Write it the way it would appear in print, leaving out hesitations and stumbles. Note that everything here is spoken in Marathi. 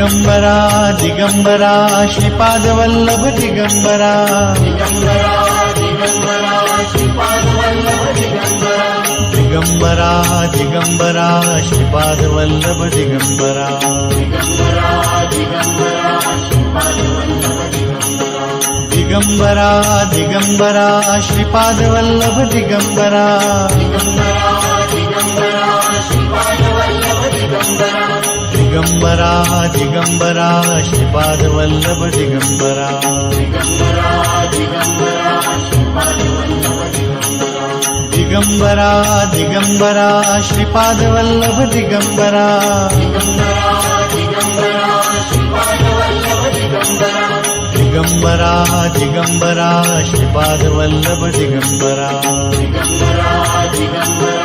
दिगंबरा दिगंबरा श्रीपादवल्लभ दिगंबरा दिगंबरा दिगंबरा श्रीपादवल्लभ दिगंबरा दिगंबरा दिगंबरा श्रीपादवल्लभ दिगंबरा दिगंबरा दिगंबरा श्रीपादवल्लभ दिगंबरा दिगंबरा दिगंबरा श्रीपादवल्लभ दिगंबरा दिगंबरा दिगंबरा श्रीपादवल्लभ दिगंबरा दिगंबरा दिगंबरा श्रीपादवल्लभ दिगंबरा दिगंबरा दिगंबरा श्रीपादवल्लभ दिगंबरा दिगंबरा दिगंबरा श्रीपादवल्लभ दिगंबरा दिगंबरा दिगंबरा श्रीपादवल्लभ दिगंबरा दिगंबरा दिगंबरा श्रीपादवल्लभ दिगंबरा दिगंबरा दिगंबरा